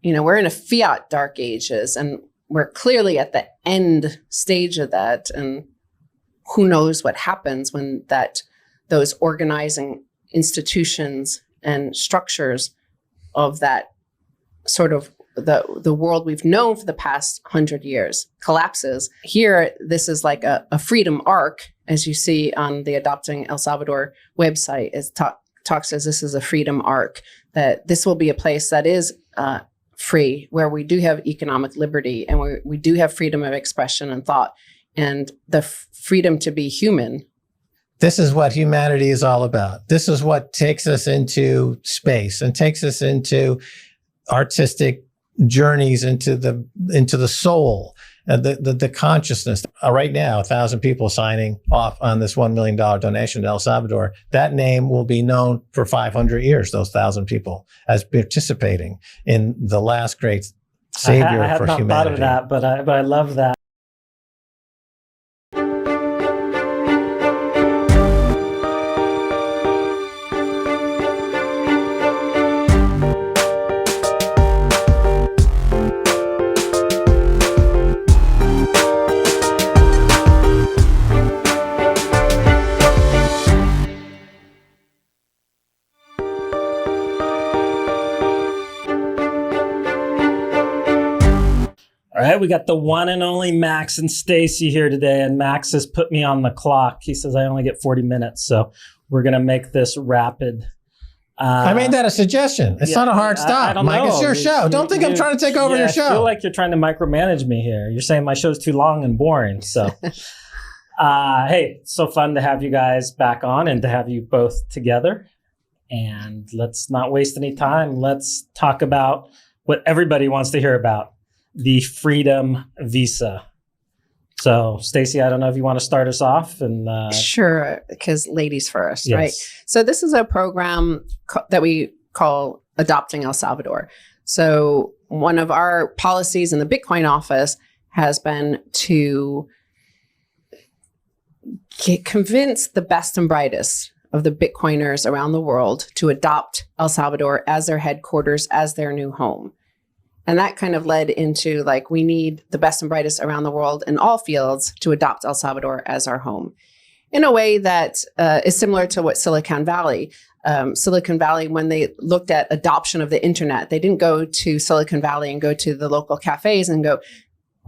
we're in a Fiat dark ages, and we're clearly at the end stage of that. And who knows what happens when those organizing institutions and structures of that sort of the world we've known for the past 100 years collapses. Here, this is like a freedom arc, as you see on the Adopting El Salvador website. It talks as this is a freedom arc, that this will be a place that is free, where we do have economic liberty, and we do have freedom of expression and thought, and the freedom to be human. This is what humanity is all about. This is what takes us into space and takes us into artistic journeys into the soul, the consciousness. Right now, 1,000 people signing off on this $1 million donation to El Salvador. That name will be known for 500 years, those 1,000 people, as participating in the last great savior for humanity. I had not thought of that, but I love that. All right, we got the one and only Max and Stacy here today, and Max has put me on the clock. He says I only get 40 minutes, so we're going to make this rapid. I made that a suggestion. It's not a hard stop, Mike. It's your show. Don't think I'm trying to take over your show. I feel like you're trying to micromanage me here. You're saying my show's too long and boring. So, hey, it's so fun to have you guys back on and to have you both together. And let's not waste any time. Let's talk about what everybody wants to hear about. The Freedom Visa. So, Stacy, I don't know if you want to start us off. And Sure, because ladies first, yes. Right? So this is a program that we call Adopting El Salvador. So one of our policies in the Bitcoin office has been to convince the best and brightest of the Bitcoiners around the world to adopt El Salvador as their headquarters, as their new home. And that kind of led into we need the best and brightest around the world in all fields to adopt El Salvador as our home, in a way that is similar to what Silicon Valley, when they looked at adoption of the internet, they didn't go to Silicon Valley and go to the local cafes and go,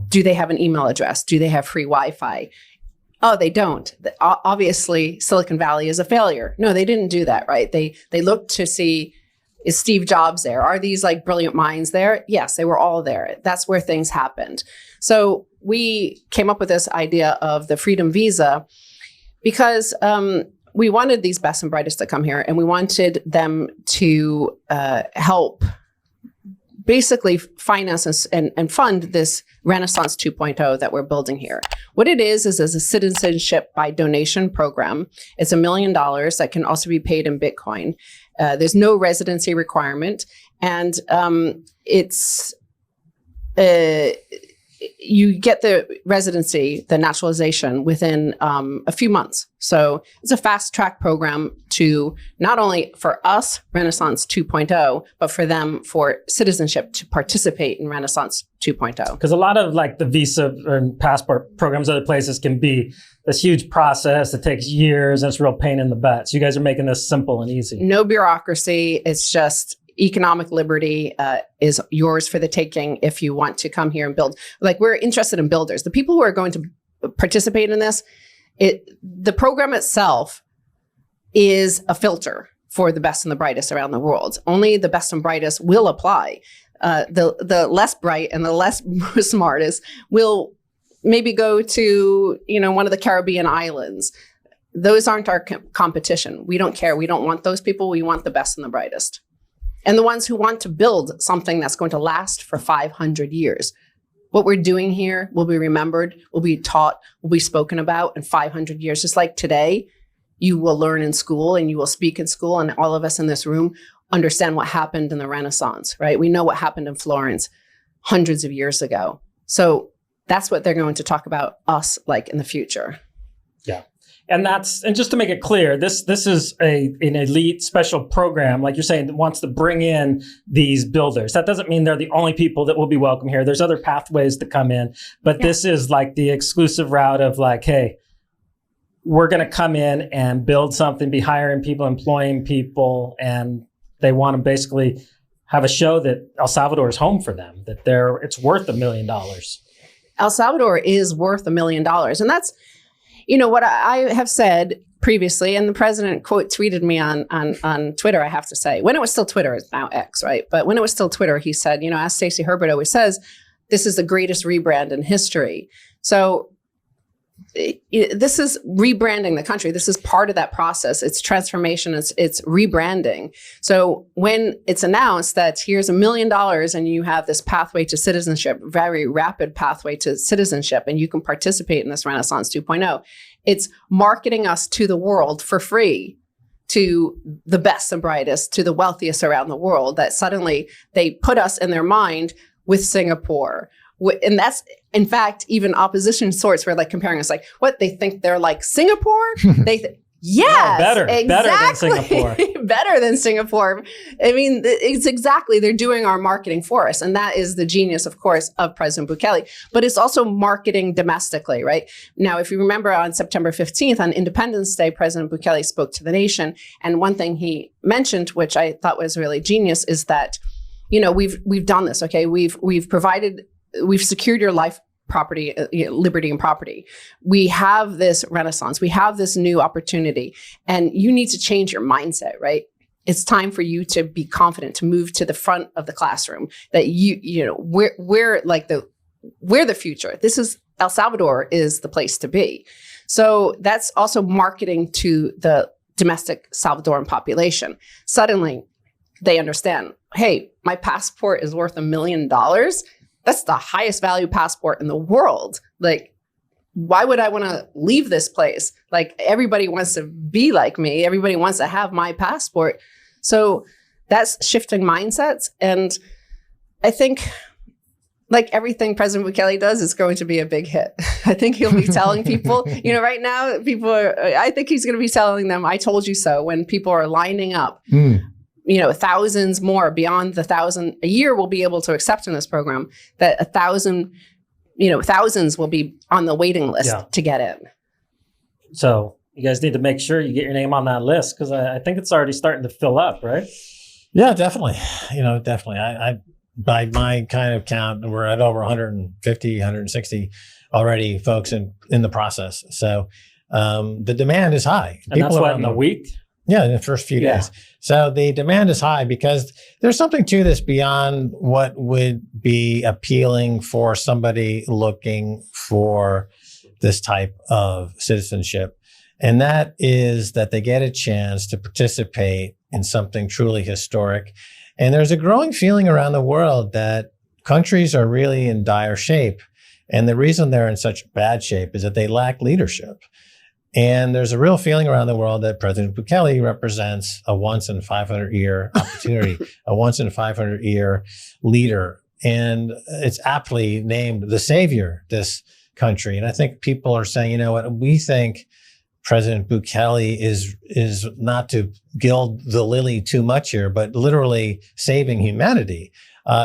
do they have an email address? Do they have free Wi-Fi? Oh, they don't. Obviously, Silicon Valley is a failure. No, they didn't do that, right? They looked to see, is Steve Jobs there? Are these brilliant minds there? Yes, they were all there. That's where things happened. So we came up with this idea of the Freedom Visa because we wanted these best and brightest to come here, and we wanted them to help basically finance and fund this Renaissance 2.0 that we're building here. What it is a citizenship by donation program. It's $1 million that can also be paid in Bitcoin. There's no residency requirement, and you get the residency, the naturalization, within a few months. So it's a fast track program to not only for us, Renaissance 2.0, but for them, for citizenship to participate in Renaissance 2.0. Because a lot of the visa and passport programs other places can be this huge process that takes years and it's a real pain in the butt. So you guys are making this simple and easy. No bureaucracy. It's just economic liberty is yours for the taking if you want to come here and build. We're interested in builders. The people who are going to participate in this, the program itself is a filter for the best and the brightest around the world. Only the best and brightest will apply. The less bright and the less smartest will maybe go to one of the Caribbean islands. Those aren't our competition. We don't care. We don't want those people. We want the best and the brightest. And the ones who want to build something that's going to last for 500 years. What we're doing here will be remembered, will be taught, will be spoken about in 500 years. Just like today, you will learn in school and you will speak in school, and all of us in this room understand what happened in the Renaissance, right? We know what happened in Florence hundreds of years ago. So that's what they're going to talk about us in the future. Yeah. And just to make it clear, this is an elite special program, like you're saying, that wants to bring in these builders. That doesn't mean they're the only people that will be welcome here. There's other pathways to come in, but this is like the exclusive route of like, hey, we're going to come in and build something, be hiring people, employing people, and they want to basically have a show that El Salvador is home for them, that it's worth $1 million. El Salvador is worth $1 million. And that's, what I have said previously, and the president quote tweeted me on Twitter, I have to say, when it was still Twitter, it's now X, right? But when it was still Twitter, he said, as Stacy Herbert always says, this is the greatest rebrand in history. So this is rebranding the country. This is part of that process. It's transformation. It's rebranding. So when it's announced that here's $1 million and you have this pathway to citizenship, very rapid pathway to citizenship, and you can participate in this Renaissance 2.0, it's marketing us to the world for free, to the best and brightest, to the wealthiest around the world, that suddenly they put us in their mind with Singapore. And that's, in fact, even opposition sorts were like comparing us, like, what, they think they're like Singapore? Yes, better than exactly. Singapore. Better than Singapore. I mean, it's exactly, they're doing our marketing for us. And that is the genius, of course, of President Bukele. But it's also marketing domestically, right? Now, if you remember on September 15th, on Independence Day, President Bukele spoke to the nation. And one thing he mentioned, which I thought was really genius, is that, we've done this, okay? We've secured your life, property, liberty and property. We have this renaissance. We have this new opportunity, and you need to change your mindset, right? It's time for you to be confident, to move to the front of the classroom, that we're the future. This is, El Salvador is the place to be. So that's also marketing to the domestic Salvadoran population. Suddenly they understand, hey, my passport is worth $1 million. That's the highest value passport in the world. Like, why would I want to leave this place? Like, everybody wants to be like me. Everybody wants to have my passport. So that's shifting mindsets. And I think, like everything President Bukele does, is going to be a big hit. I think he'll be telling people, right now, I think he's going to be telling them, I told you so, when people are lining up. Thousands more beyond the 1,000 a year will be able to accept in this program, that 1,000, thousands will be on the waiting list to get in. So you guys need to make sure you get your name on that list, because I think it's already starting to fill up, right? Yeah, definitely. Definitely. I by my kind of count, we're at over 150, 160 already folks in the process. So the demand is high. And that's what, in a week? Yeah, in the first few days. So the demand is high because there's something to this beyond what would be appealing for somebody looking for this type of citizenship. And that is that they get a chance to participate in something truly historic. And there's a growing feeling around the world that countries are really in dire shape. And the reason they're in such bad shape is that they lack leadership. And there's a real feeling around the world that President Bukele represents a once in 500 year opportunity, a once in 500 year leader. And it's aptly named the savior, this country. And I think people are saying, we think President Bukele is not to gild the lily too much here, but literally saving humanity.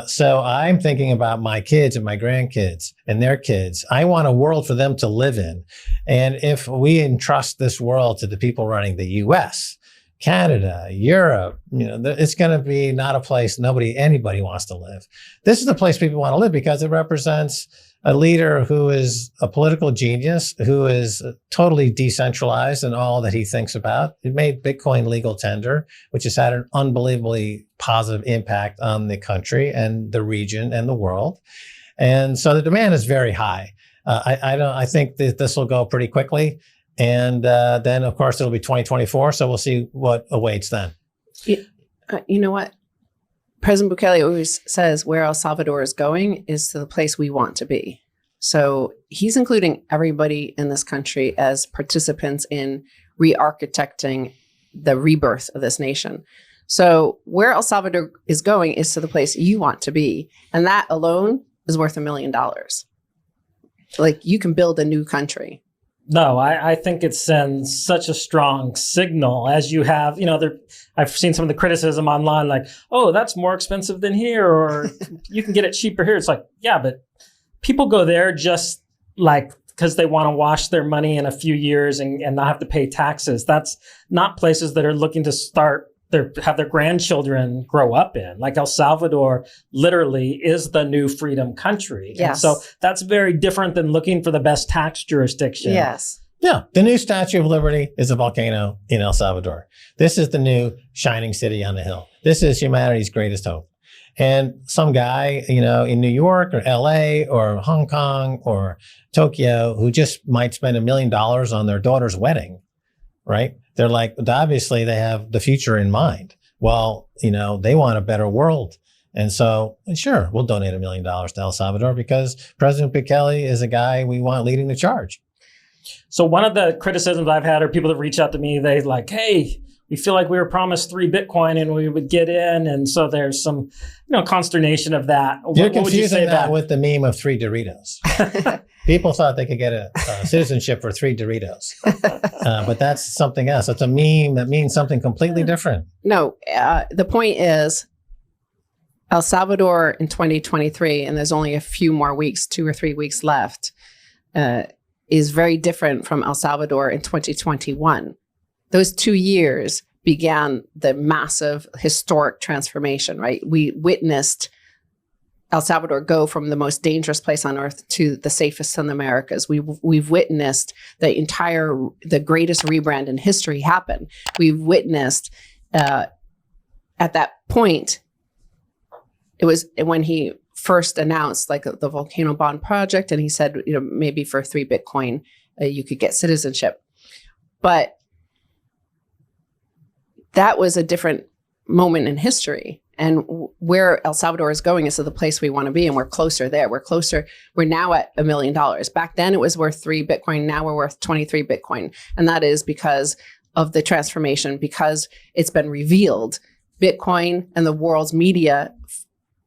So I'm thinking about my kids and my grandkids and their kids. I want a world for them to live in. And if we entrust this world to the people running the US, Canada, Europe, it's going to be not a place anybody wants to live. This is the place people want to live because it represents a leader who is a political genius, who is totally decentralized in all that he thinks about. It made Bitcoin legal tender, which has had an unbelievably positive impact on the country and the region and the world. And so the demand is very high. I think that this will go pretty quickly. And then, of course, it'll be 2024. So we'll see what awaits then. You know what? President Bukele always says where El Salvador is going is to the place we want to be. So he's including everybody in this country as participants in re-architecting the rebirth of this nation. So where El Salvador is going is to the place you want to be. And that alone is worth $1 million. Like, you can build a new country. No, I think it sends such a strong signal as you have, I've seen some of the criticism online, like, oh, that's more expensive than here, or you can get it cheaper here. It's like, yeah, but people go there just like because they want to wash their money in a few years and not have to pay taxes. That's not places that are looking to have their grandchildren grow up in. Like El Salvador literally is the new freedom country. Yes. And so that's very different than looking for the best tax jurisdiction. Yes. Yeah. The new Statue of Liberty is a volcano in El Salvador. This is the new shining city on the hill. This is humanity's greatest hope. And some guy, in New York or LA or Hong Kong or Tokyo who just might spend $1 million on their daughter's wedding, right? They're like, obviously they have the future in mind. Well, they want a better world. And so, sure, we'll donate $1 million to El Salvador because President Bukele is a guy we want leading the charge. So one of the criticisms I've had are people that reach out to me, they like, hey, we feel like we were promised 3 Bitcoin and we would get in. And so there's some, consternation of that. You're confusing that with the meme of 3 Doritos. People thought they could get a citizenship for 3 Doritos. But that's something else. It's a meme that means something completely different. No, the point is El Salvador in 2023, and there's only a few more weeks, 2 or 3 weeks left, is very different from El Salvador in 2021. Those 2 years began the massive historic transformation, right? We witnessed El Salvador go from the most dangerous place on earth to the safest in the Americas. We've witnessed the greatest rebrand in history happen. We've witnessed at that point, it was when he first announced like the volcano bond project, and he said, maybe for 3 Bitcoin, you could get citizenship. But that was a different moment in history. And where El Salvador is going is to the place we want to be. And we're closer there. We're now at $1 million. Back then it was worth 3 Bitcoin. Now we're worth 23 Bitcoin. And that is because of the transformation, because it's been revealed. Bitcoin and the world's media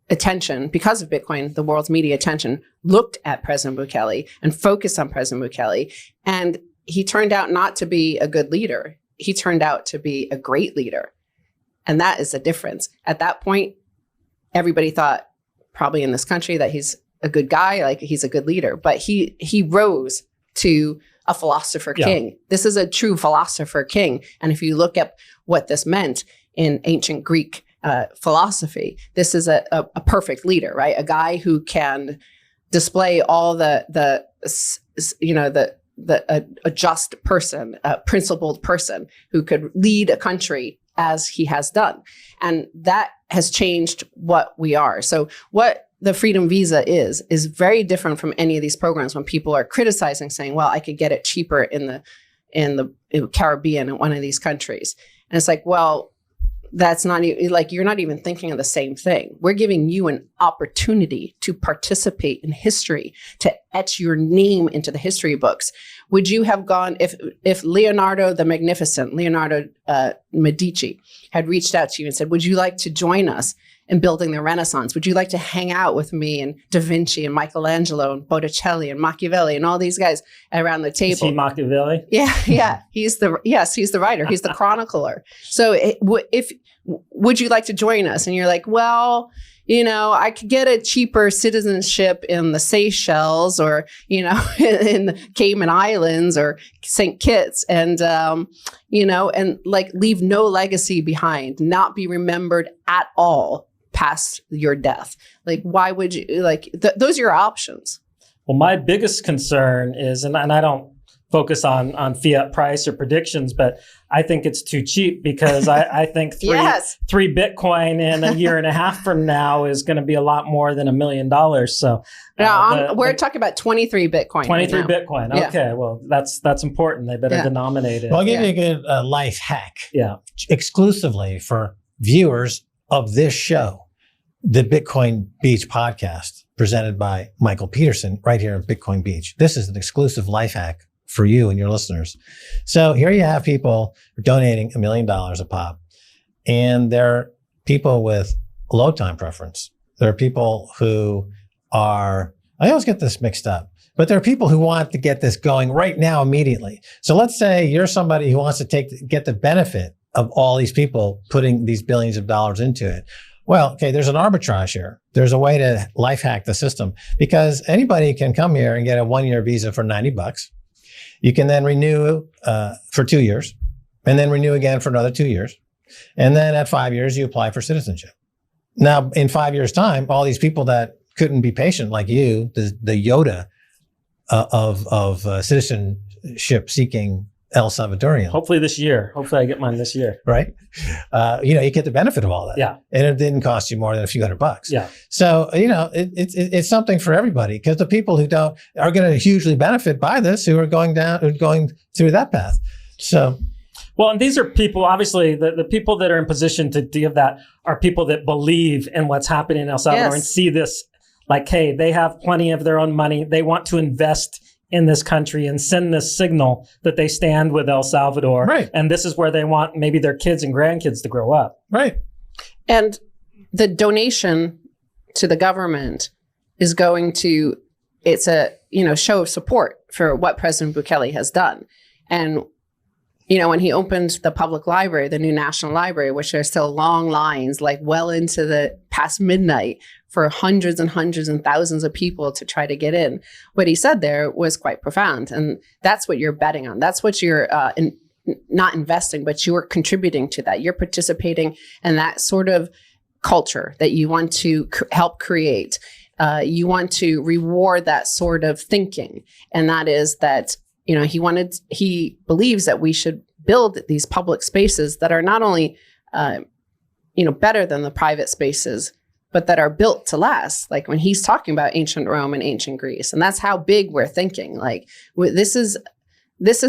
attention, because of Bitcoin, the world's media attention looked at President Bukele and focused on President Bukele. And he turned out not to be a good leader. He turned out to be a great leader. And that is the difference. At that point, everybody thought probably in this country that he's a good guy, like he's a good leader, but he rose to a philosopher king. This is a true philosopher king. And if you look at what this meant in ancient Greek philosophy, this is a perfect leader, right? A guy who can display all a just person, a principled person who could lead a country as he has done. And that has changed what we are. So what the Freedom Visa is very different from any of these programs when people are criticizing, saying, well, I could get it cheaper in the Caribbean in one of these countries. And it's like, well, that's not like, you're not even thinking of the same thing. We're giving you an opportunity to participate in history, to etch your name into the history books. Would you have gone if Leonardo the Magnificent, Leonardo Medici, had reached out to you and said, would you like to join us in building the Renaissance? Would you like to hang out with me and Da Vinci and Michelangelo and Botticelli and Machiavelli and all these guys around the table? Is he Machiavelli? Yeah. He's the writer. He's the chronicler. So would you like to join us? And you're like, well, I could get a cheaper citizenship in the Seychelles or, in the Cayman Islands or St. Kitts and, and like leave no legacy behind, not be remembered at all past your death. Like, why would you those are your options? Well, my biggest concern is, and I don't focus on fiat price or predictions, but I think it's too cheap because I think 3 Bitcoin in a year and a half from now is going to be a lot more than $1 million. So we're talking about 23 Bitcoin. 23 right Bitcoin. Yeah. Okay. Well, that's important. They better denominate it. Well, I'll give you a good life hack. Yeah. Exclusively for viewers of this show, the Bitcoin Beach podcast presented by Michael Peterson right here at Bitcoin Beach. This is an exclusive life hack for you and your listeners. So here you have people donating $1 million a pop, and they're people with low time preference. There are people who are I always get this mixed up. But there are people who want to get this going right now, immediately. So let's say you're somebody who wants to get the benefit of all these people putting these billions of dollars into it. Well, okay, there's an arbitrage here. There's a way to life hack the system, because anybody can come here and get a 1-year visa for $90. You can then renew for 2 years, and then renew again for another 2 years. And then at 5 years, you apply for citizenship. Now, in 5 years' time, all these people that couldn't be patient like you, the Yoda of citizenship seeking El Salvadorian. Hopefully this year. Hopefully I get mine this year. Right? You get the benefit of all that. Yeah. And it didn't cost you more than a few $100. Yeah. So, it's something for everybody, because the people who don't are going to hugely benefit by this, who are going through that path. So. Well, and these are people, obviously, the people that are in position to give that are people that believe in what's happening in El Salvador and see this like, hey, they have plenty of their own money. They want to invest in this country and send this signal that they stand with El Salvador. Right. And this is where they want maybe their kids and grandkids to grow up. Right. And the donation to the government is going to, it's a, show of support for what President Bukele has done. And when he opened the public library, the new National Library, which there's still long lines, like well into the past midnight for hundreds and hundreds and thousands of people to try to get in. What he said there was quite profound. And that's what you're betting on. That's what you're not investing, but you're contributing to that. You're participating in that sort of culture that you want to help create. You want to reward that sort of thinking. And that is that he believes that we should build these public spaces that are not only, better than the private spaces, but that are built to last. Like when he's talking about ancient Rome and ancient Greece, and that's how big we're thinking. Like this is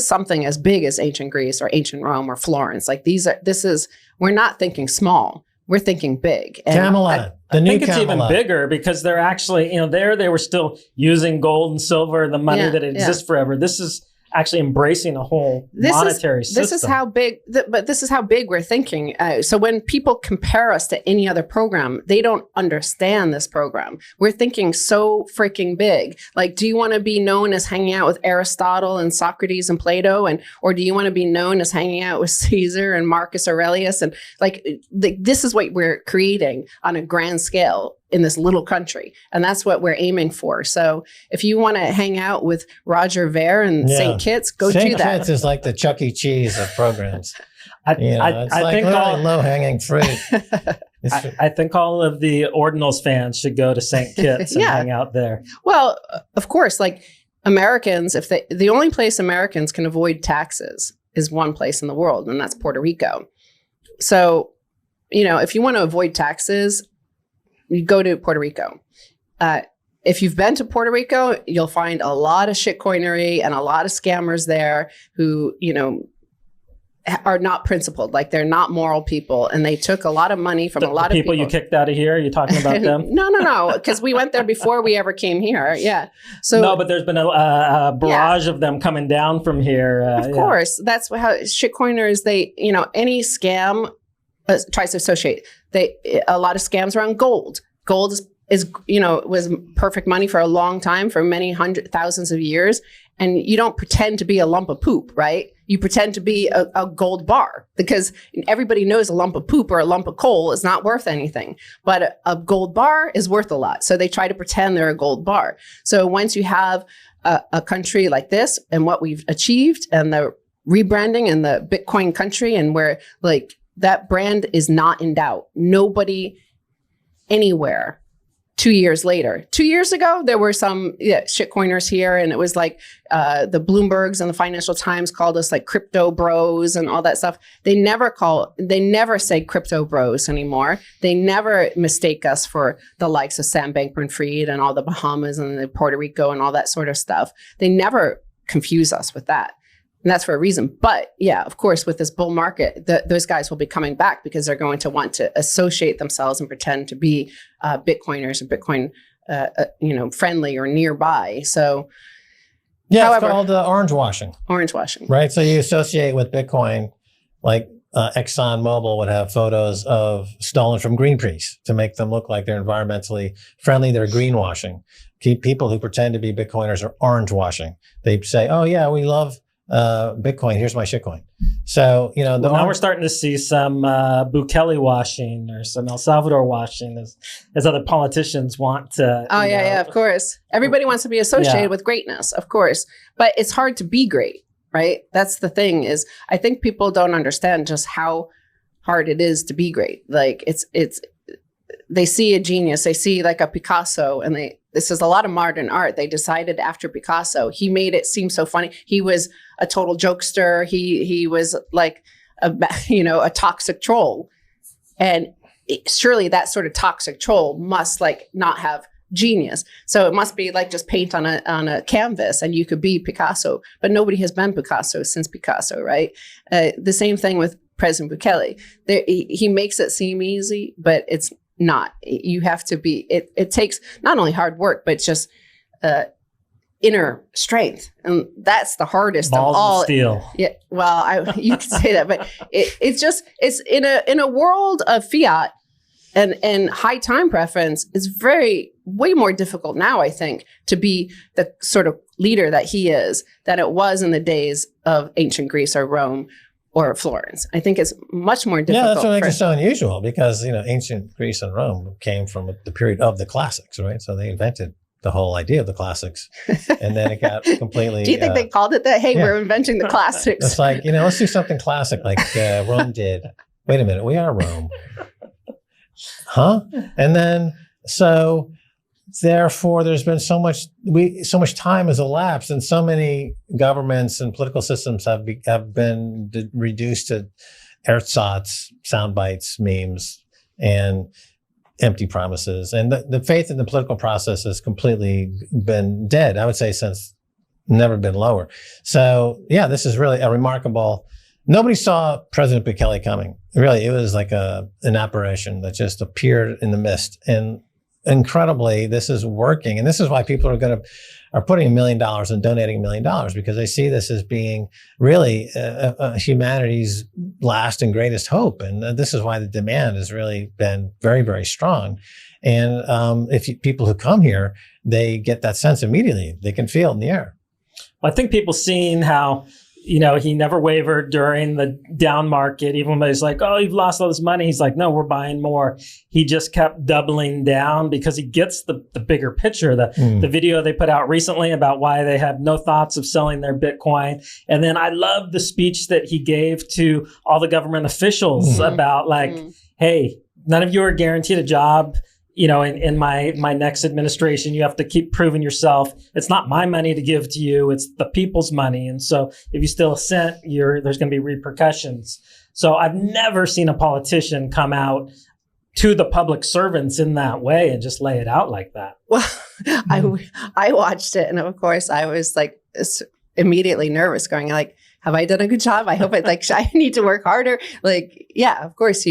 something as big as ancient Greece or ancient Rome or Florence. Like we're not thinking small. We're thinking big. And Camelot. I think it's even bigger, because they're actually, they were still using gold and silver, the money that exists forever. This is actually embracing a whole monetary system. This is how big, but this is how big we're thinking. So when people compare us to any other program, they don't understand this program. We're thinking so freaking big. Like, do you want to be known as hanging out with Aristotle and Socrates and Plato, or do you want to be known as hanging out with Caesar and Marcus Aurelius? And this is what we're creating on a grand scale in this little country. And that's what we're aiming for. So if you want to hang out with Roger Ver and St. Kitts, go do that. St. Kitts is like the Chuck E. Cheese of programs. I think literally low-hanging fruit. I think all of the Ordinals fans should go to St. Kitts and hang out there. Well, of course, like Americans, the only place Americans can avoid taxes is one place in the world, and that's Puerto Rico. So, if you want to avoid taxes, you go to Puerto Rico. If you've been to Puerto Rico, you'll find a lot of shitcoinery and a lot of scammers there who, are not principled. Like they're not moral people, and they took a lot of money from a lot of people. You kicked out of here? Are you talking about them? No, because we went there before we ever came here. Yeah. So no, but there's been a barrage of them coming down from here. Of course, that's how shitcoiners. Any scam tries to associate. A lot of scams around gold. Gold was perfect money for a long time, for many thousands of years. And you don't pretend to be a lump of poop, right? You pretend to be a gold bar, because everybody knows a lump of poop or a lump of coal is not worth anything. But a gold bar is worth a lot. So they try to pretend they're a gold bar. So once you have a country like this and what we've achieved and the rebranding and the Bitcoin country, and where like that brand is not in doubt. Nobody anywhere 2 years later. 2 years ago, there were some shitcoiners here, and it was like the Bloombergs and the Financial Times called us like crypto bros and all that stuff. They never say crypto bros anymore. They never mistake us for the likes of Sam Bankman-Fried and all the Bahamas and the Puerto Rico and all that sort of stuff. They never confuse us with that. And that's for a reason. But yeah, of course, with this bull market, those guys will be coming back because they're going to want to associate themselves and pretend to be Bitcoiners and Bitcoin, friendly or nearby. So, yeah, however, it's called orange washing. Orange washing, right? So you associate with Bitcoin, like ExxonMobil would have photos of stolen from Greenpeace to make them look like they're environmentally friendly. They're greenwashing. People who pretend to be Bitcoiners are orange washing. They say, "Oh yeah, we love Bitcoin. Here's my shitcoin." So now we're starting to see some Bukele washing or some El Salvador washing, as other politicians want to. Oh yeah, of course. Everybody wants to be associated with greatness, of course, but it's hard to be great. Right. That's the thing is I think people don't understand just how hard it is to be great. Like they see a genius, they see like a Picasso and this is a lot of modern art. They decided after Picasso, he made it seem so funny. He was a total jokester. He was like a toxic troll. And surely that sort of toxic troll must like not have genius. So it must be like just paint on a canvas and you could be Picasso, but nobody has been Picasso since Picasso, right? The same thing with President Bukele. He makes it seem easy, but it's not. You have to be, it takes not only hard work, but just inner strength. And that's the hardest Balls of all. Of steel. Yeah. Well, you can say that, but it's in a world of fiat and high time preference, it's way more difficult now, I think, to be the sort of leader that he is than it was in the days of ancient Greece or Rome or Florence. I think it's much more difficult. Yeah, that's what makes it so unusual because, ancient Greece and Rome came from the period of the classics, right? So they invented the whole idea of the classics and then it got completely... Do you think they called it that? Hey, we're inventing the classics. It's like, let's do something classic like Rome did. Wait a minute, we are Rome. Huh? And then, so therefore, there's been so much time has elapsed, and so many governments and political systems have been reduced to ersatz, sound bites, memes, and empty promises. And the faith in the political process has completely been dead. I would say since never been lower. So yeah, this is really a remarkable. Nobody saw President Bukele coming. Really, it was like an apparition that just appeared in the mist. And incredibly, this is working. And this is why people are putting $1 million and donating $1 million because they see this as being really humanity's last and greatest hope. And this is why the demand has really been very, very strong. And people who come here, they get that sense immediately. They can feel it in the air. Well, I think people seeing how he never wavered during the down market. Even when he's like, "Oh, you've lost all this money," he's like, "No, we're buying more." He just kept doubling down because he gets the bigger picture. The video they put out recently about why they have no thoughts of selling their Bitcoin. And then I love the speech that he gave to all the government officials about hey, none of you are guaranteed a job. In my next administration, you have to keep proving yourself. It's not my money to give to you. It's the people's money. And so if you steal a cent, there's going to be repercussions. So I've never seen a politician come out to the public servants in that way and just lay it out like that. Well, I watched it. And of course, I was like immediately nervous going like, have I done a good job? I hope I need to work harder. Like, yeah, of course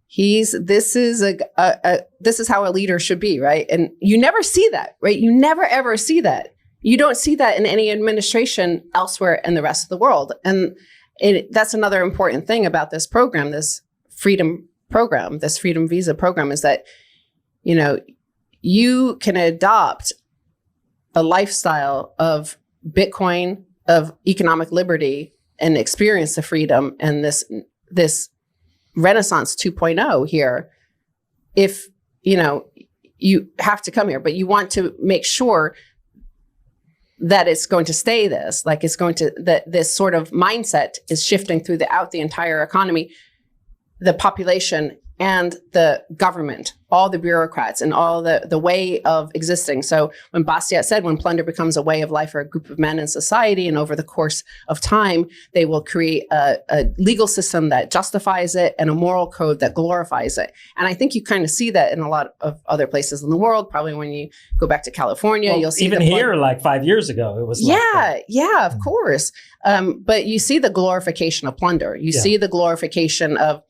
this is how a leader should be, right? And you never see that, right? You never ever see that. You don't see that in any administration elsewhere in the rest of the world. And that's another important thing about this program, this freedom visa program, is that, you can adopt a lifestyle of Bitcoin, of economic liberty, and experience the freedom and this Renaissance 2.0 here. If, you have to come here, but you want to make sure that it's going to stay this, like that this sort of mindset is shifting throughout the entire economy, the population and the government, all the bureaucrats and all the way of existing. So when Bastiat said, when plunder becomes a way of life for a group of men in society, and over the course of time, they will create a legal system that justifies it and a moral code that glorifies it. And I think you kind of see that in a lot of other places in the world. Probably when you go back to California, you'll see even here, like 5 years ago, it was of course. But you see the glorification of plunder. You see the glorification of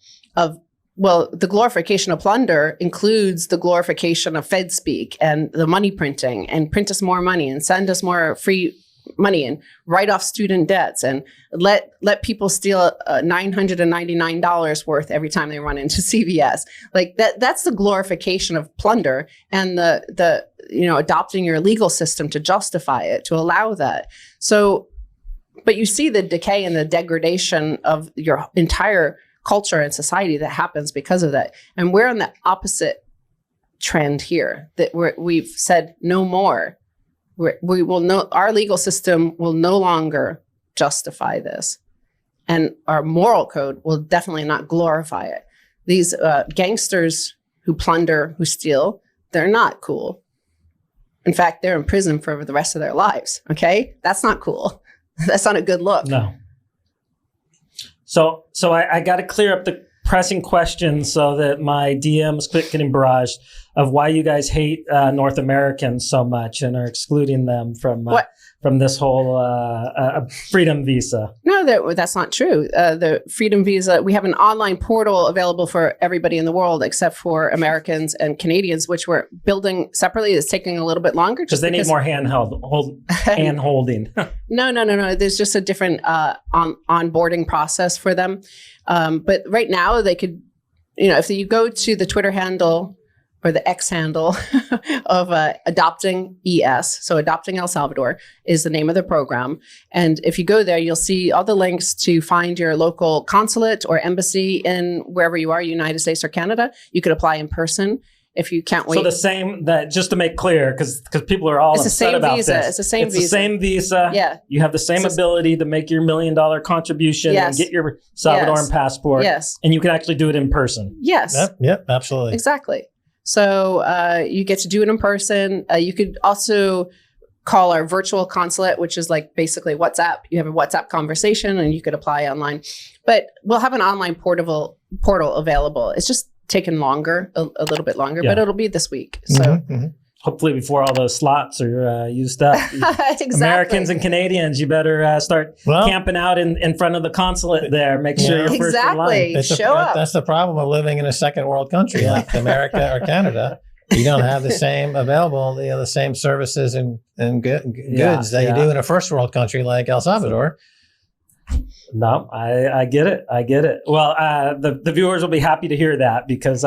the glorification of plunder includes the glorification of Fed speak and the money printing and print us more money and send us more free money and write off student debts and let people steal $999 worth every time they run into CVS. Like that's the glorification of plunder and the adopting your legal system to justify it, to allow that. So, but you see the decay and the degradation of your entire culture and society that happens because of that. And we're on the opposite trend here, that we've said no more. We will no, our legal system will no longer justify this, and our moral code will definitely not glorify it. These gangsters who plunder, who steal, they're not cool. In fact, they're in prison for the rest of their lives. Okay, that's not cool. That's not a good look. No. So I got to clear up the pressing questions so that my DMs quit getting barraged of why you guys hate North Americans so much and are excluding them from this whole freedom visa. No, that's not true. The freedom visa, we have an online portal available for everybody in the world except for Americans and Canadians, which we're building separately. It's taking a little bit longer. Because they need more hand holding. No. There's just a different onboarding process for them. But right now they could, if you go to the Twitter handle or the X handle of Adopting ES. So Adopting El Salvador is the name of the program. And if you go there, you'll see all the links to find your local consulate or embassy in wherever you are, United States or Canada. You could apply in person if you can't wait. So the same, that just to make clear, because people are all upset about this. It's the same visa. It's the same visa. Yeah. You have the same ability to make your $1 million contribution and get your Salvadoran passport. Yes. And you can actually do it in person. Yes. Yep, absolutely. Exactly. So you get to do it in person. You could also call our virtual consulate, which is like basically WhatsApp. You have a WhatsApp conversation and you could apply online. But we'll have an online portal available. It's just taken longer, a little bit longer, but it'll be this week. So hopefully before all those slots are used up. Exactly. Americans and Canadians, you better start camping out in front of the consulate there. Make sure you're first in line. Show up. That's the problem of living in a second world country like America or Canada. You don't have the same available, the same services and goods that you do in a first world country like El Salvador. No, I get it. I get it. Well, the viewers will be happy to hear that because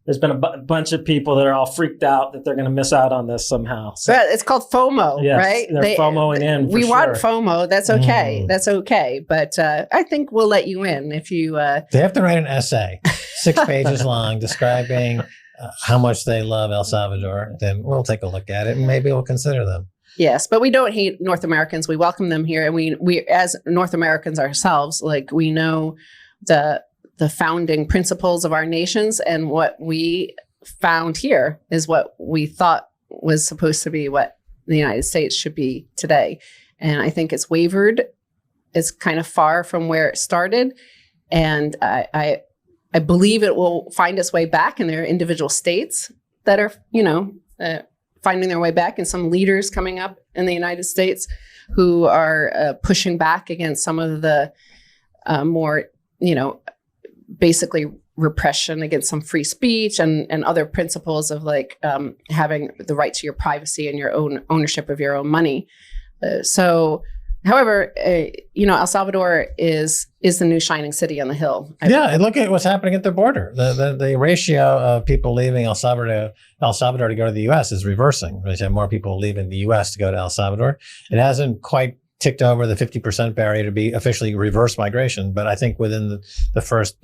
there's been a bunch of people that are all freaked out that they're going to miss out on this somehow. So, it's called FOMO, right? They're FOMOing in. We want FOMO. That's okay. That's okay. But I think we'll let you in if you. They have to write an essay, 6 pages long, describing how much they love El Salvador. Then we'll take a look at it and maybe we'll consider them. Yes, but we don't hate North Americans. We welcome them here, and we as North Americans ourselves, like we know the founding principles of our nations, and what we found here is what we thought was supposed to be what the United States should be today. And I think it's wavered. It's kind of far from where it started, and I believe it will find its way back in their individual states that are finding their way back, and some leaders coming up in the United States who are pushing back against some of the more, basically repression against some free speech and other principles of like having the right to your privacy and your own ownership of your own money. However, El Salvador is the new shining city on the hill. And look at what's happening at the border. The ratio of people leaving El Salvador to go to the U.S. is reversing. We have more people leaving the U.S. to go to El Salvador. It hasn't quite ticked over the 50% barrier to be officially reverse migration, but I think within the first,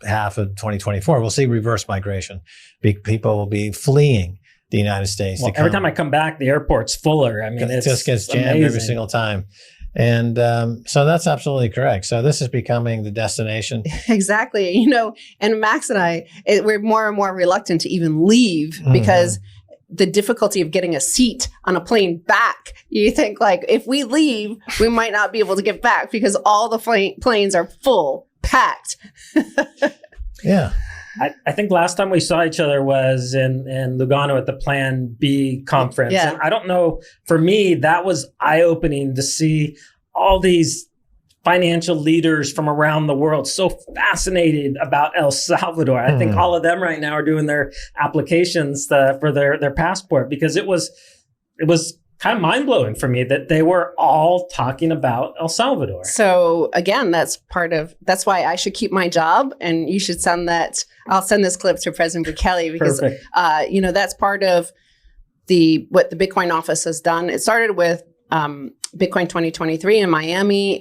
half of 2024, we'll see reverse migration. People will be fleeing the United States. Well, every time I come back, the airport's fuller. I mean, it just gets jammed every single time. And so that's absolutely correct. So this is becoming the destination. Exactly. And Max and I, we're more and more reluctant to even leave because the difficulty of getting a seat on a plane back. You think like, if we leave, we might not be able to get back because all the planes are full, packed. Yeah. I think last time we saw each other was in Lugano at the Plan B conference. Yeah. And I don't know, for me, that was eye-opening to see all these financial leaders from around the world so fascinated about El Salvador. I think all of them right now are doing their applications for their passport because it was kind of mind-blowing for me that they were all talking about El Salvador. So again, that's why I should keep my job, and you should I'll send this clip to President Bukele, because that's part of what the Bitcoin office has done. It started with Bitcoin 2023 in Miami.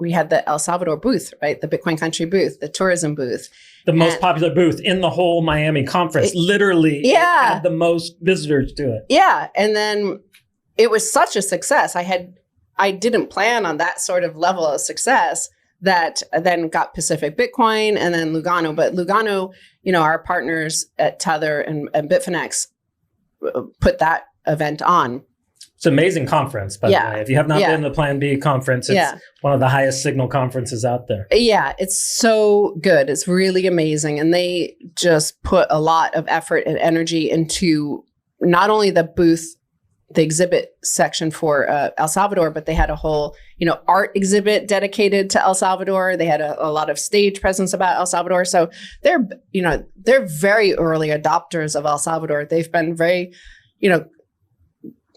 We had the El Salvador booth, right? The Bitcoin country booth, the tourism booth. The most popular booth in the whole Miami conference. Literally, it had the most visitors to it. Yeah. And then it was such a success. I didn't plan on that sort of level of success that then got Pacific Bitcoin and then Lugano. But Lugano, our partners at Tether and Bitfinex put that event on. It's an amazing conference, by the way. If you have not been to the Plan B conference, it's one of the highest signal conferences out there. Yeah, it's so good. It's really amazing. And they just put a lot of effort and energy into not only the booth, the exhibit section for El Salvador, but they had a whole, art exhibit dedicated to El Salvador. They had a lot of stage presence about El Salvador. So they're very early adopters of El Salvador. They've been very,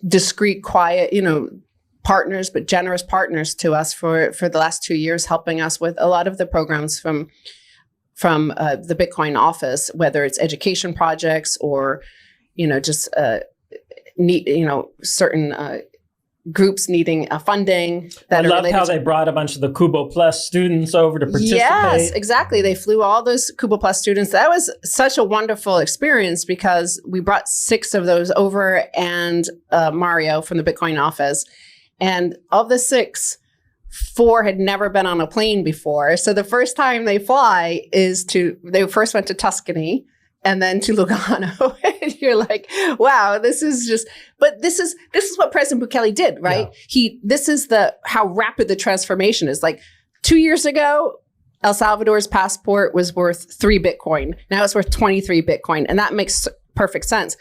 discreet, quiet, partners, but generous partners to us for the last 2 years, helping us with a lot of the programs from the Bitcoin office, whether it's education projects or, just certain groups needing funding. I loved how they brought a bunch of the Kubo Plus students over to participate. Yes, exactly. They flew all those Kubo Plus students. That was such a wonderful experience because we brought 6 of those over, and Mario from the Bitcoin office. And of the 6, 4 had never been on a plane before. So the first time they fly they first went to Tuscany and then to Lugano. And you're like, wow, this is what President Bukele did, right? Yeah. This is how rapid the transformation is. Like 2 years ago, El Salvador's passport was worth 3 Bitcoin. Now it's worth 23 Bitcoin. And that makes perfect sense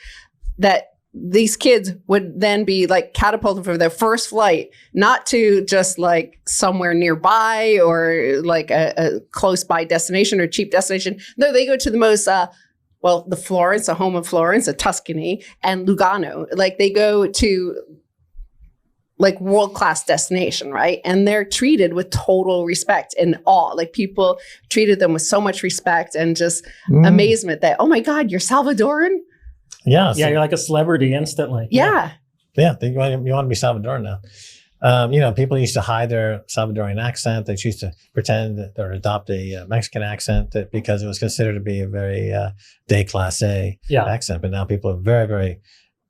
that these kids would then be like catapulted for their first flight, not to just like somewhere nearby or like a close by destination or cheap destination. No, they go to the most, the Florence, a home of Florence, a Tuscany, and Lugano. Like they go to like world-class destination, right? And they're treated with total respect and awe. Like people treated them with so much respect and just amazement that, oh my God, you're Salvadoran? Yeah. Yeah, you're like a celebrity instantly. Yeah. Yeah, you want to be Salvadoran now. People used to hide their Salvadoran accent. They used to pretend or adopt a Mexican accent because it was considered to be a very déclassé accent. But now people are very, very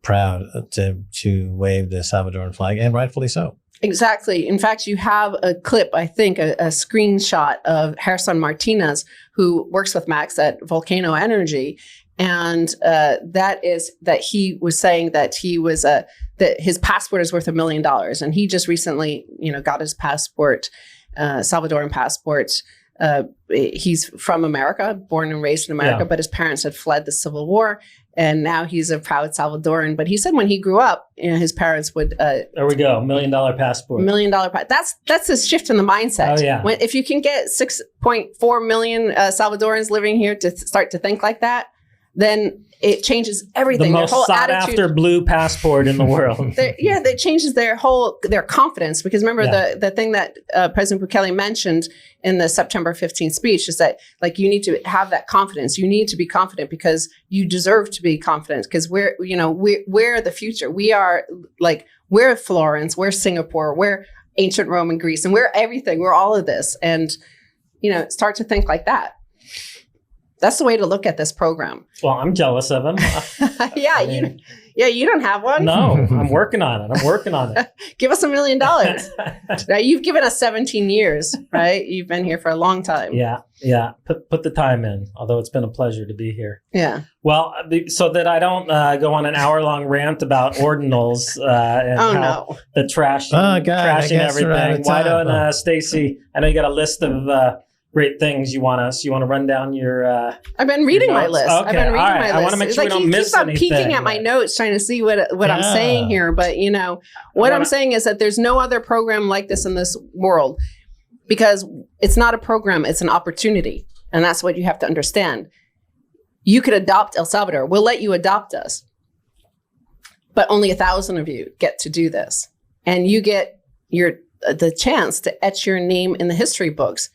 proud to wave the Salvadoran flag, and rightfully so. Exactly. In fact, you have a clip, I think, a screenshot of Gerson Martinez, who works with Max at Volcano Energy. And that he was saying that that his passport is worth $1 million. And he just recently, got his passport, Salvadoran passport. He's from America, born and raised in America, but his parents had fled the Civil War. And now he's a proud Salvadoran. But he said when he grew up, his parents would. There we go, $1 million passport. $1 million. That's a shift in the mindset. Oh yeah. If you can get 6.4 million Salvadorans living here to start to think like that, then it changes everything. The most sought-after blue passport in the world. That changes their confidence. Because remember, the thing that President Bukele mentioned in the September 15th speech is that like you need to have that confidence. You need to be confident because you deserve to be confident. Because we're the future. We're Florence. We're Singapore. We're ancient Rome and Greece, and we're everything. We're all of this. And start to think like that. That's the way to look at this program. Well, I'm jealous of him. You don't have one. No, I'm working on it. Give us $1 million. Now, you've given us 17 years, right? You've been here for a long time. Yeah. Put the time in, although it's been a pleasure to be here. Yeah. Well, so that I don't go on an hour-long rant about ordinals and the trashing everything. Why don't Stacy, I know you got a list of great things you want to run down your I've been reading my list. Okay. I've been reading my list. I want to make sure we don't miss anything. Keep on peeking at my notes trying to see what I'm saying here. But I'm saying is that there's no other program like this in this world because it's not a program, it's an opportunity. And that's what you have to understand. You could adopt El Salvador. We'll let you adopt us. but only 1,000 of you get to do this. And you get the chance to etch your name in the history books.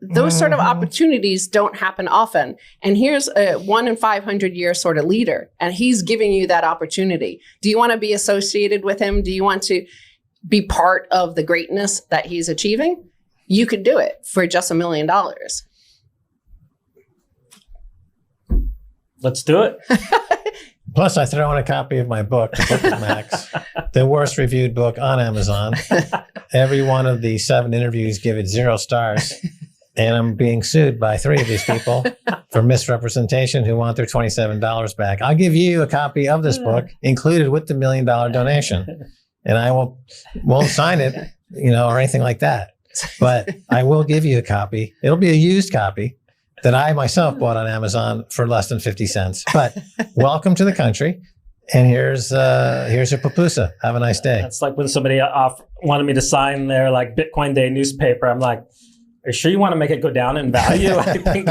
Those sort of opportunities don't happen often. And here's a 1 in 500 year sort of leader, and he's giving you that opportunity. Do you want to be associated with him? Do you want to be part of the greatness that he's achieving? You could do it for just $1 million. Let's do it. Plus, I throw in a copy of my book, The Book of Max, the worst reviewed book on Amazon. Every one of the 7 interviews give it 0 stars. And I'm being sued by 3 of these people for misrepresentation who want their $27 back. I'll give you a copy of this book included with the $1 million donation. And I won't sign it, or anything like that. But I will give you a copy. It'll be a used copy that I myself bought on Amazon for less than 50 cents. But welcome to the country. And here's your pupusa. Have a nice day. That's like when somebody wanted me to sign their like Bitcoin Day newspaper. I'm like, are you sure you want to make it go down in value? I think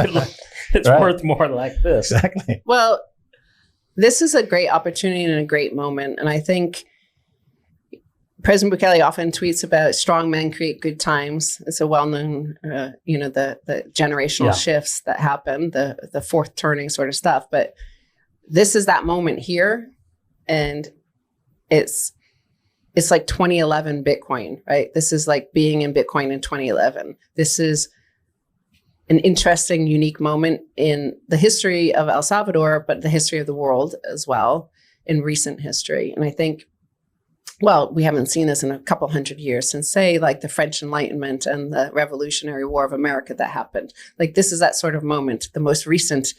it's Right. worth more like this. Exactly. Well, this is a great opportunity and a great moment. And I think President Bukele often tweets about strong men create good times. It's a well-known, the generational shifts that happen, the fourth turning sort of stuff. But this is that moment here. And it's like 2011 Bitcoin, right? This is like being in Bitcoin in 2011. This is an interesting, unique moment in the history of El Salvador, but the history of the world as well in recent history. And I think, well, we haven't seen this in a couple hundred years since, say, like the French Enlightenment and the Revolutionary War of America that happened. Like this is that sort of moment, the most recent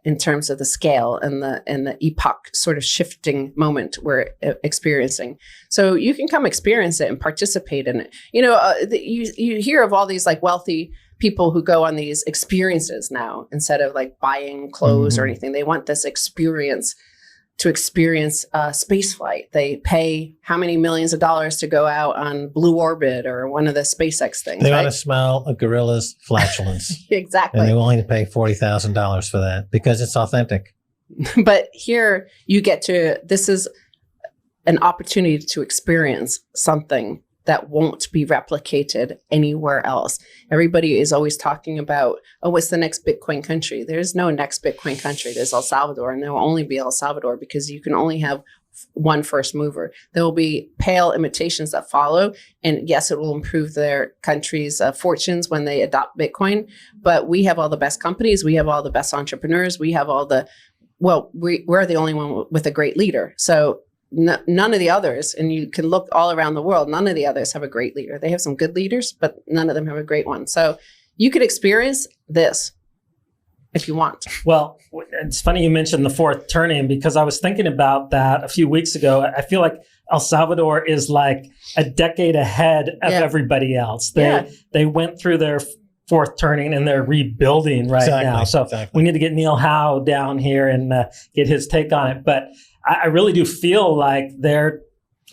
in terms of the scale and the epoch sort of shifting moment we're experiencing. So you can come experience it and participate in it. You hear of all these like wealthy people who go on these experiences now instead of like buying clothes or anything. They want this experience to experience space flight. They pay how many millions of dollars to go out on Blue Orbit or one of the SpaceX things. They right? want to smell a gorilla's flatulence. Exactly. And they're willing to pay $40,000 for that because it's authentic. But here you get to, this is an opportunity to experience something that won't be replicated anywhere else. Everybody is always talking about, oh, what's the next Bitcoin country? There's no next Bitcoin country. There's El Salvador, and there will only be El Salvador because you can only have one first mover. There will be pale imitations that follow. And yes, it will improve their country's fortunes when they adopt Bitcoin. But we have all the best companies. We have all the best entrepreneurs. We have all the, we're the only one with a great leader. So none of the others, and you can look all around the world, none of the others have a great leader. They have some good leaders, but none of them have a great one. So you could experience this if you want. Well, it's funny you mentioned the fourth turning because I was thinking about that a few weeks ago. I feel like El Salvador is like a decade ahead of everybody else. They went through their fourth turning and they're rebuilding now. So we need to get Neil Howe down here and get his take on it. But I really do feel like they're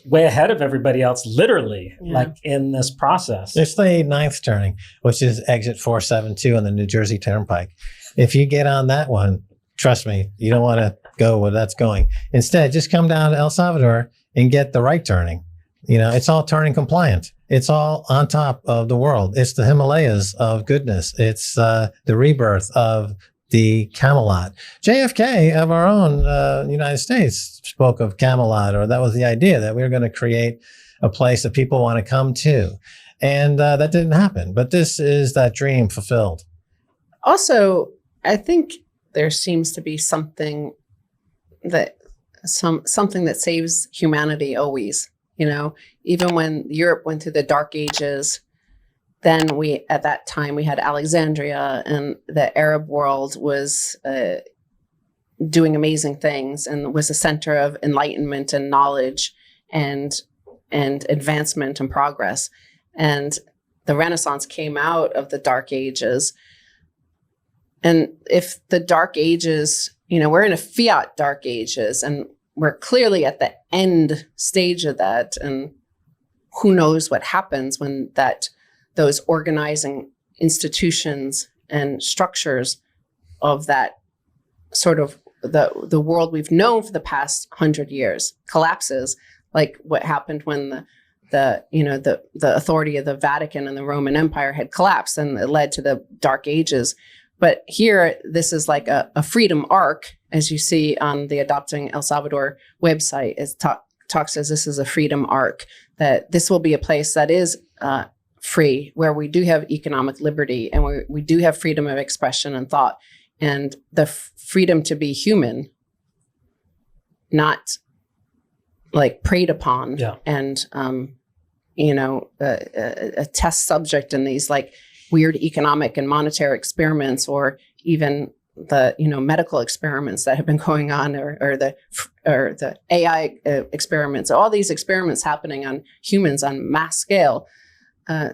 way ahead of everybody else, literally, like in this process. There's the 9th turning, which is exit 472 on the New Jersey Turnpike. If you get on that one, trust me, you don't want to go where that's going. Instead, just come down to El Salvador and get the right turning. It's all turning compliant. It's all on top of the world. It's the Himalayas of goodness. It's the rebirth of the Camelot. JFK of our own United States spoke of Camelot, or that was the idea that we were going to create a place that people want to come to. And that didn't happen. But this is that dream fulfilled. Also, I think there seems to be something that saves humanity always. Even when Europe went through the Dark Ages, then at that time, we had Alexandria, and the Arab world was doing amazing things and was a center of enlightenment and knowledge and advancement and progress. And the Renaissance came out of the Dark Ages. And if the Dark Ages, we're in a Fiat Dark Ages, and we're clearly at the end stage of that. And who knows what happens when those organizing institutions and structures of that sort of the world we've known for the past 100 years collapses, like what happened when the authority of the Vatican and the Roman Empire had collapsed, and it led to the Dark Ages. But here, this is like a freedom arc, as you see on the Adopting El Salvador website. It talks as this is a freedom arc, that this will be a place that is free, where we do have economic liberty, and we do have freedom of expression and thought, and the freedom to be human, not like preyed upon, and a test subject in these like weird economic and monetary experiments, or even the medical experiments that have been going on, or the AI experiments. All these experiments happening on humans on mass scale.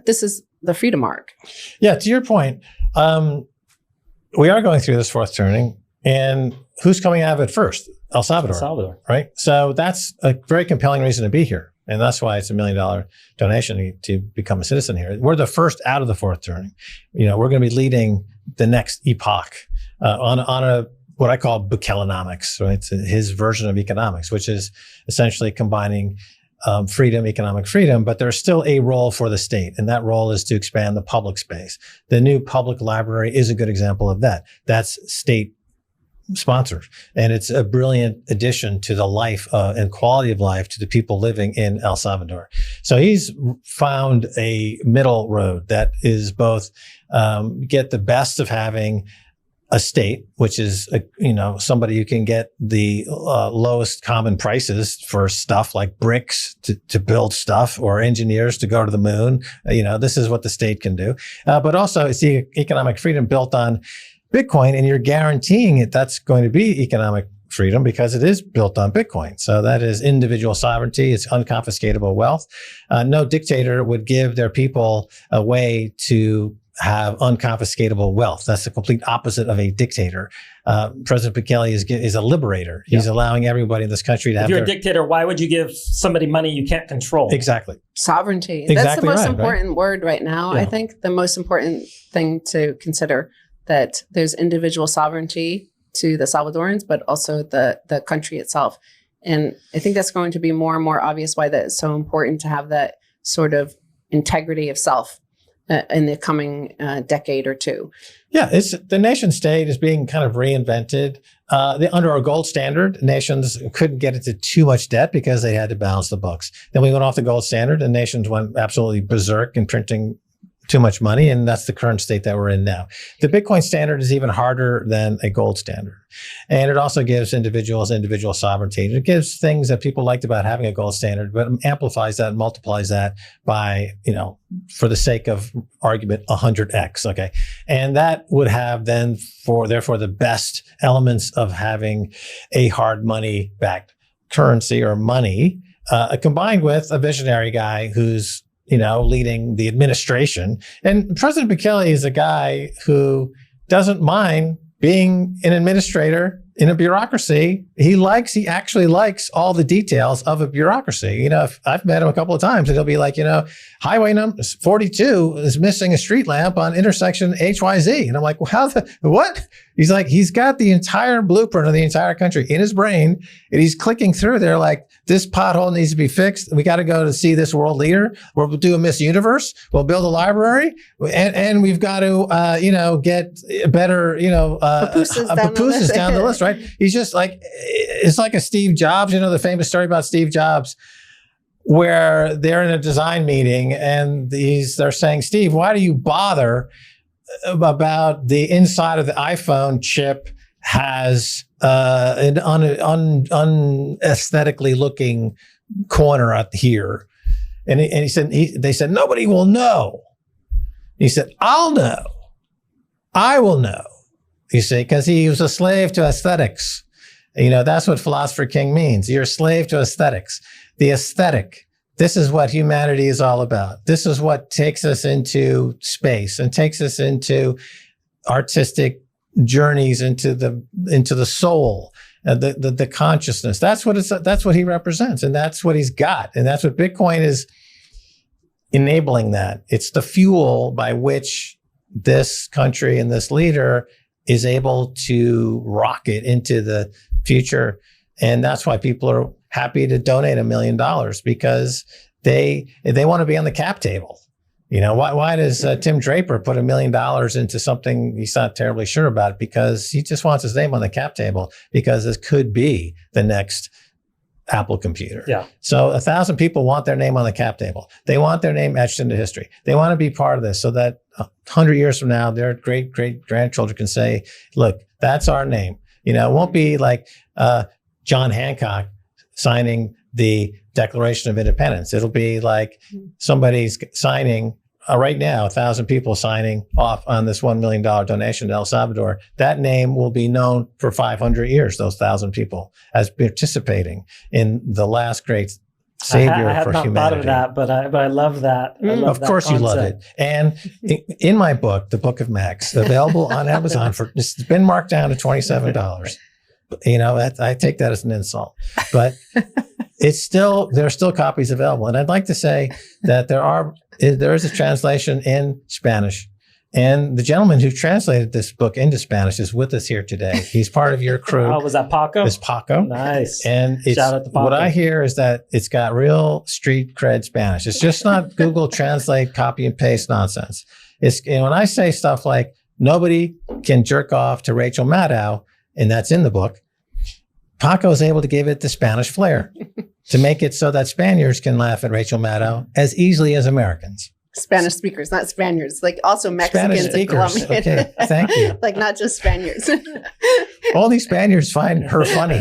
This is the freedom arc. Yeah, to your point, we are going through this fourth turning, and who's coming out of it first? El Salvador. Right? So that's a very compelling reason to be here. And that's why it's $1 million donation to become a citizen here. We're the first out of the fourth turning. We're going to be leading the next epoch on a what I call Bukelenomics, right? It's his version of economics, which is essentially combining economic freedom, but there's still a role for the state, and that role is to expand the public space. The new public library is a good example of that. That's state sponsored, and it's a brilliant addition to the life and quality of life to the people living in El Salvador. So he's found a middle road that is both get the best of having a state, which is somebody who can get the lowest common prices for stuff like bricks to build stuff, or engineers to go to the moon. This is what the state can do. But also it's the economic freedom built on Bitcoin, and you're guaranteeing that's going to be economic freedom because it is built on Bitcoin. So that is individual sovereignty. It's unconfiscatable wealth. No dictator would give their people a way to have unconfiscatable wealth. That's the complete opposite of a dictator. President Bukele is a liberator. He's allowing everybody in this country to have. If you're a dictator, why would you give somebody money you can't control? Exactly. Sovereignty. Exactly. That's the most right, important word right now. Yeah. I think the most important thing to consider, that there's individual sovereignty to the Salvadorans, but also the country itself. And I think that's going to be more and more obvious why that is so important to have that sort of integrity of self in the coming decade or two. Yeah, the nation state is being kind of reinvented. Under our gold standard, nations couldn't get into too much debt because they had to balance the books. Then we went off the gold standard, and nations went absolutely berserk in printing too much money, and that's the current state that we're in now. The Bitcoin standard is even harder than a gold standard, and it also gives individuals individual sovereignty. It gives things that people liked about having a gold standard, but amplifies that and multiplies that by, for the sake of argument, 100x. Okay, and that would have then, therefore, the best elements of having a hard money backed currency or money, combined with a visionary guy who's leading the administration. And President Bukele is a guy who doesn't mind being an administrator in a bureaucracy. He actually likes all the details of a bureaucracy. I've met him a couple of times, and he'll be like, highway number 42 is missing a street lamp on intersection XYZ. And I'm like, well, what? He's like, he's got the entire blueprint of the entire country in his brain, and he's clicking through there like, this pothole needs to be fixed. We got to go to see this world leader. We'll do a Miss Universe. We'll build a library, and we've got to, get better, papooses down the list, right? He's just like, it's like a Steve Jobs, the famous story about Steve Jobs, where they're in a design meeting and they're saying, Steve, why do you bother about the inside of the iPhone chip has an unaesthetically looking corner up here? And he said, they said, nobody will know. He said, I'll know. I will know. You see, because he was a slave to aesthetics. That's what Philosopher King means. You're a slave to aesthetics. The aesthetic. This is what humanity is all about. This is what takes us into space and takes us into artistic journeys into the soul, the consciousness. That's what he represents, and that's what he's got, and that's what Bitcoin is enabling. That it's the fuel by which this country and this leader is able to rocket into the future. And that's why people are happy to donate $1 million, because they want to be on the cap table. You know, why does Tim Draper put $1 million into something he's not terribly sure about? Because he just wants his name on the cap table, because this could be the next Apple computer. Yeah. So 1,000 people want their name on the cap table. They want their name etched into history. They want to be part of this so that 100 years from now, their great grandchildren can say, look, that's our name. You know, it won't be like John Hancock signing the Declaration of Independence. It'll be like somebody's signing right now, 1,000 people signing off on this $1 million donation to El Salvador. That name will be known for 500 years, those 1,000 people, as participating in the last great savior I had for not humanity. thought of that, but I love that. I love Of that course concept. you love it. And in my book, The Book of Max, available on Amazon it's been marked down to $27. You know, I take that as an insult, but there are still copies available. And I'd like to say that there is a translation in Spanish, and the gentleman who translated this book into Spanish is with us here today. He's part of your crew. Oh, was that Paco? It's Paco. Nice. And Shout out to Paco. what I hear is that it's got real street cred Spanish. It's just not Google Translate, copy and paste nonsense. And when I say stuff like nobody can jerk off to Rachel Maddow, and that's in the book, Paco is able to give it the Spanish flair to make it so that Spaniards can laugh at Rachel Maddow as easily as Americans. Spanish speakers, not Spaniards, like also Mexicans Spanish and speakers. Colombian. Okay, thank you. Like not just Spaniards. All these Spaniards find her funny.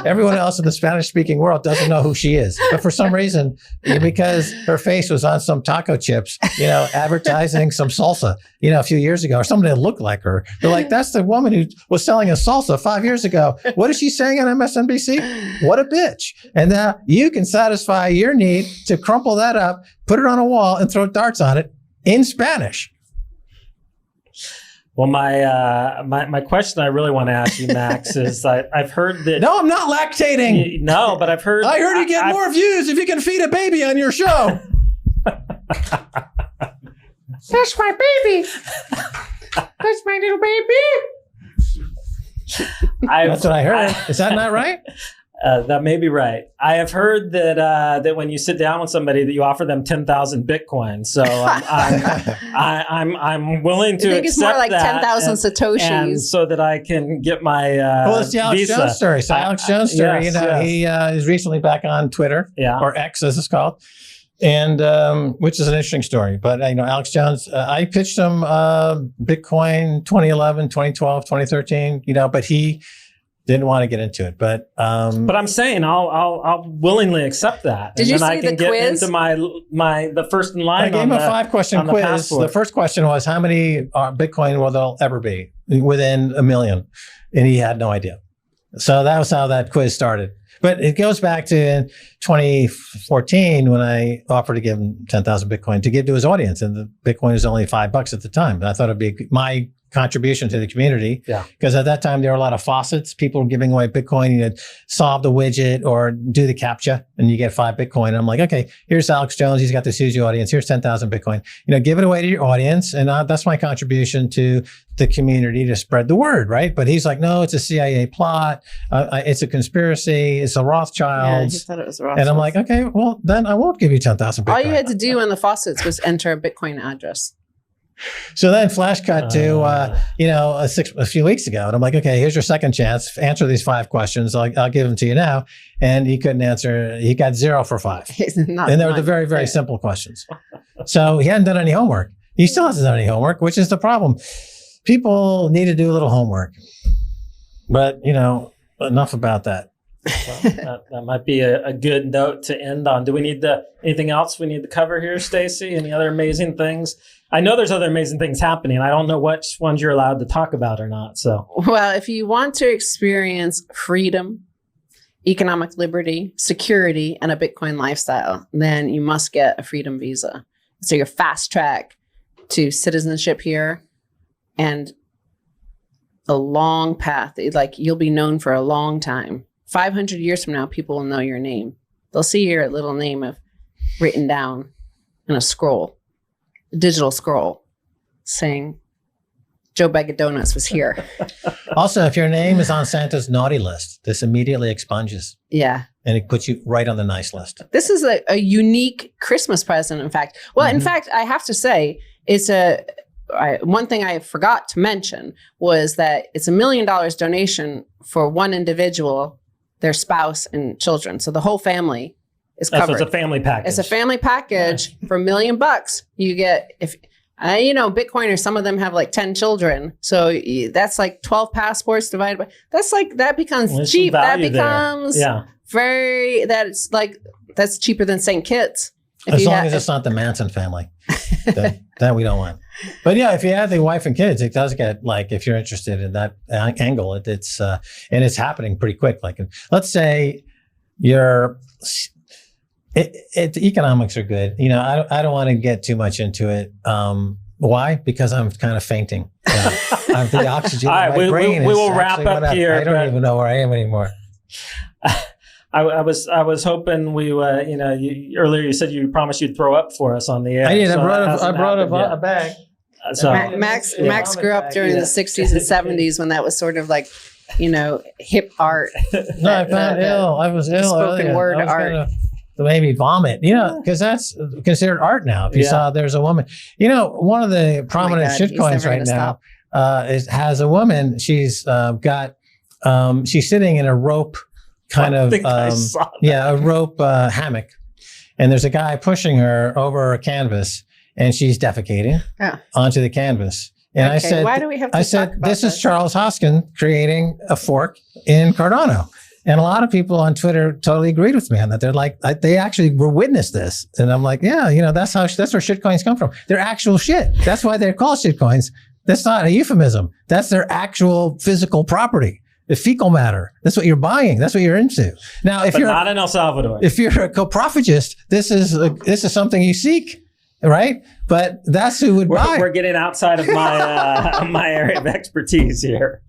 Everyone else in the Spanish-speaking world doesn't know who she is. But for some reason, because her face was on some taco chips, you know, advertising some salsa, you know, a few years ago, or somebody that looked like her. They're like, that's the woman who was selling a salsa 5 years ago. What is she saying on MSNBC? What a bitch. And now you can satisfy your need to crumple that up, put it on a wall, and throw darts on it in Spanish. Well, my question I really want to ask you, Max, is I've heard that. No, I'm not lactating. No, but I've heard. I heard you get more views if you can feed a baby on your show. That's my baby. That's my little baby. That's what I heard. Is that not right? That may be right. I have heard that when you sit down with somebody, that you offer them 10,000 Bitcoin. So I'm willing to I think accept it's more like that 10,000 Satoshis. and so that I can get my Well, it's the Alex visa. Jones story. So Alex Jones story, yes. he is recently back on Twitter, Yeah. or X as it's called, and which is an interesting story. But Alex Jones, I pitched him Bitcoin 2011, 2012, 2013. But he didn't want to get into it. But I'm saying I'll willingly accept that. Did and you then see I can the get quiz? into the first in line. I gave him a 5-question quiz. passport. The first question was, how many Bitcoin will there ever be within a million? And he had no idea. So that was how that quiz started. But it goes back to 2014 when I offered to give him 10,000 Bitcoin to give to his audience. And the Bitcoin was only $5 at the time. And I thought it'd be my contribution to the community. Yeah. Because at that time, there were a lot of faucets. People were giving away Bitcoin. You'd solve the widget or do the CAPTCHA and you get 5 Bitcoin. And I'm like, okay, here's Alex Jones. He's got this huge audience. Here's 10,000 Bitcoin. Give it away to your audience. And that's my contribution to the community to spread the word, right? But he's like, no, it's a CIA plot. It's a conspiracy. It's a Yeah, he Rothschilds. thought it was Rothschilds. And I'm like, okay, well, then I won't give you 10,000 Bitcoin. all you had to do on the faucets was enter a Bitcoin address. So then flash cut to, a few weeks ago. And I'm like, okay, here's your second chance. Answer these 5 questions. I'll give them to you now. And he couldn't answer. He got 0 for 5. And they were the very, very simple questions. So he hadn't done any homework. He still hasn't done any homework, which is the problem. People need to do a little homework. But, enough about that. Well, that might be a good note to end on. Do we need anything else we need to cover here, Stacy? Any other amazing things? I know there's other amazing things happening. I don't know which ones you're allowed to talk about or not. So, well, if you want to experience freedom, economic liberty, security, and a Bitcoin lifestyle, then you must get a freedom visa. So your fast track to citizenship here and a long path. Like you'll be known for a long time. 500 years from now, people will know your name. They'll see your little name written down in a scroll, a digital scroll, saying, Joe Bag of Donuts was here. Also, if your name is on Santa's naughty list, this immediately expunges. Yeah. And it puts you right on the nice list. This is a unique Christmas present, in fact. Well, in fact, I have to say, it's one thing I forgot to mention was that it's $1 million donation for one individual, their spouse, and children. So the whole family is covered. So it's a family package. It's a family package for $1 million. You get, if Bitcoiners, some of them have like 10 children. So that's like 12 passports divided by, that becomes cheap. That becomes that's cheaper than St. Kitts. As long as it's not the Manson family, that we don't want. But yeah, if you have the wife and kids, it does get like, if you're interested in that angle, it's and it's happening pretty quick. Like, let's say the economics are good. I don't want to get too much into it. Why? Because I'm kind of fainting. The oxygen in my brain. We will wrap up here. I don't even know where I am anymore. I was hoping we earlier you said you promised you'd throw up for us on the air. I did. So I brought a bag. So Max grew up during the 60s and 70s when that was sort of like, hip art. No, I found ill. I was ill. Spoken word art. Maybe vomit, because that's considered art now. If you saw there's a woman, one of the prominent shitcoins right now has a woman. She's she's sitting in a rope a rope hammock, and there's a guy pushing her over a canvas, and she's defecating onto the canvas. And I said, why do we have to talk about this is Charles Hoskinson creating a fork in Cardano. And a lot of people on Twitter totally agreed with me on that. They're like, they actually were witness this. And I'm like, yeah, that's where shitcoins come from. They're actual shit. That's why they're called shitcoins. That's not a euphemism. That's their actual physical property. The fecal matter. That's what you're buying. That's what you're into. Now, if you're not in El Salvador, if you're a coprophagist, this is something you seek, right? But that's who would buy. We're getting outside of my my area of expertise here.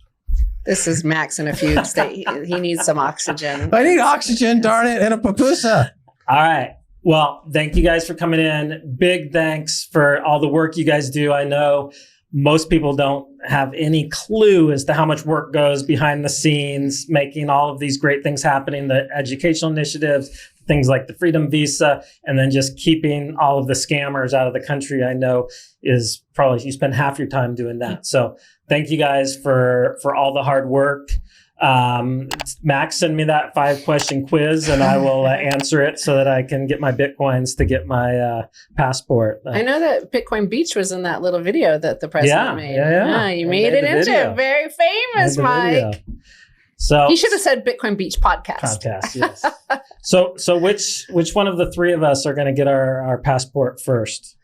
This is Max in a fugue state. He needs some oxygen. I need oxygen, darn it, and a pupusa. All right. Well, thank you guys for coming in. Big thanks for all the work you guys do. I know most people don't have any clue as to how much work goes behind the scenes, making all of these great things happening, the educational initiatives, things like the Freedom Visa, and then just keeping all of the scammers out of the country. I know is probably, you spend half your time doing that. So thank you guys for all the hard work. Max, send me that 5-question quiz and I will answer it so that I can get my Bitcoins to get my passport. I know that Bitcoin Beach was in that little video that the president made. Yeah. You made it into very famous, Mike. So he should have said Bitcoin Beach podcast. Yes. So which one of the three of us are going to get our passport first?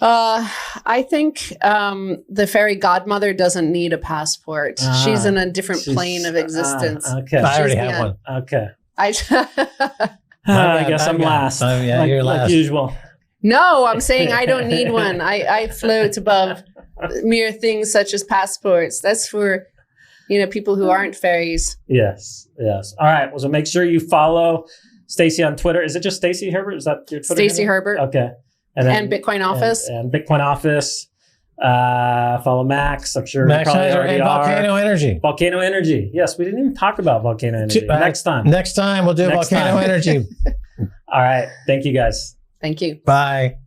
I think the fairy godmother doesn't need a passport. She's in a different plane of existence. Okay. I already have one. Okay. I guess I'm last. You're last. Like usual. No, I'm saying I don't need one. I float above mere things such as passports. That's for people who aren't fairies. Yes. All right. Well, so make sure you follow Stacy on Twitter. Is it just Stacy Herbert? Is that your Twitter? Stacy Herbert. Okay. And Bitcoin Office. And Bitcoin Office. Follow Max. I'm sure Max you probably already are. Volcano Energy. Volcano Energy. Yes, we didn't even talk about Volcano Energy. Next time. Next time we'll do Volcano Energy. All right. Thank you guys. Thank you. Bye.